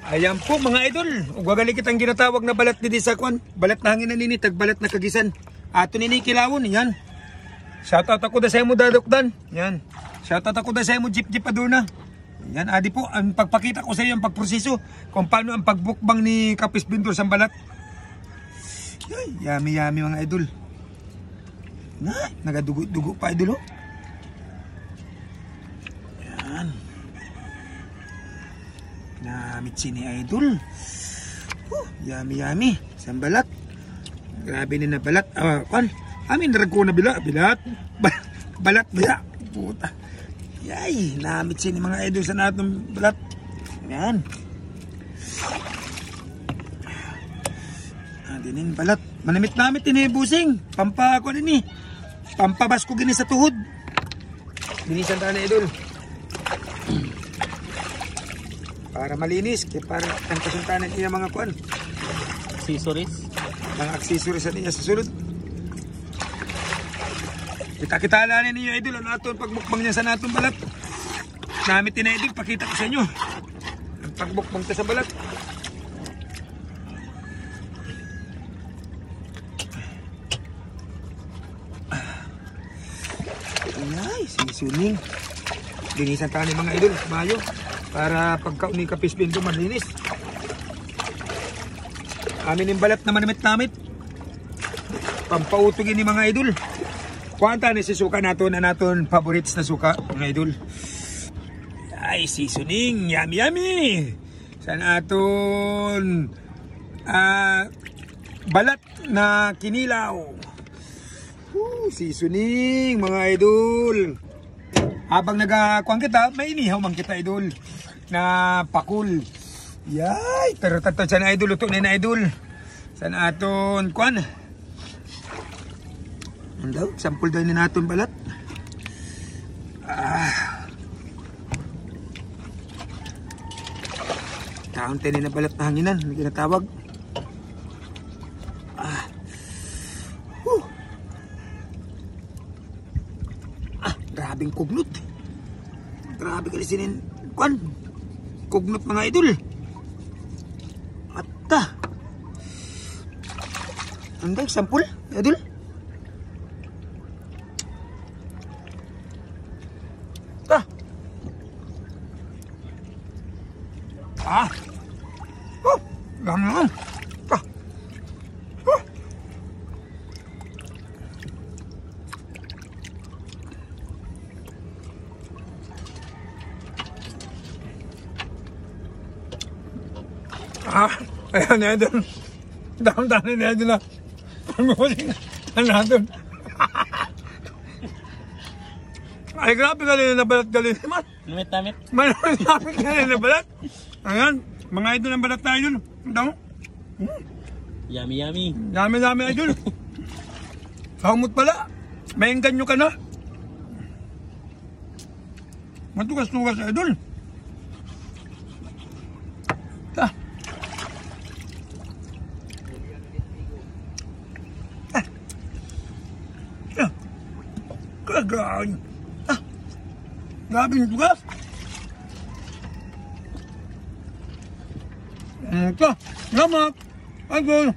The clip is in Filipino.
Ayan po mga idol. Ugagali kitang ginatawag na balat ni sa kwan. Balat na hangin na ninitag, balat na kagisan. Ato ni Kilawon, yan. Shoutout ako da sa mo dadokdan. Yan. Shoutout ako da sa mo jeep aduna. Yan, adi po, ang pagpakita ko sa iyo ang pagproseso kung paano ang pagbukbang ni Kapis Bintor sa balat. Ay, yummy mga idol. Na, nagadugo pa idol oh. Yan. Namitsi ni idol. Yummy. Sambalat. Grabe na balat. Amin narago na bilat. Balat. Puta. Yay. Namitsi ni mga idol sa natong balat. Yan. Dinin balat. Manamit-namit ini busing. Pampa ko nini. Pampabas ko gini sa tuhod. Binisan tayo na idol. Para malinis, para ang kasuntanan niya mga kuan. Accessories. Mga accessories sa niya sa sulod. Kita alanin niyo idol ang aton pagmukbang niya sa natong balat. Namit na idol, pakita ko sa inyo. Ang pagmukbang ta sa balat. Ay, sisuning. Dinisan tayo ni mga idol, mayo. Para pagka ni Kapis Bintor malinis. Amin yung balat na manamit-namit. Pampautugin ni mga idol. Kuwanta ni si suka naton na naton favorites na suka mga idol. Ay, seasoning. Yummy. Sana aton balat na kinilaw. Seasoning mga idol. Habang nagakuan kita, may inihaw man kita idol na pakul. Yay, pero tato sana idol, luto na idol. Sana aton kuan. Andaw, sampul daw ni naton balat. Taon tayo na balat na hanginan, may ginatawag. Grabing kugnot. Grabe ka sinin. Kuan. Kugnot mga idol. Atta. Anday, sampul, idol. Ganun. Ayan na idol. Dami na idol na. Pag-uling na natin. Ay, grabe galing na balat galing. Namit-namit. Manamit galing na balat. Ayan, mga idol ang balat tayo yun. Ito. Yummy. Dami idol. Kamot pala. May engganyo ka na. Matugas-tugas idol. Kagawin. Grabe yung tugas. Ito. Salamat. Idol.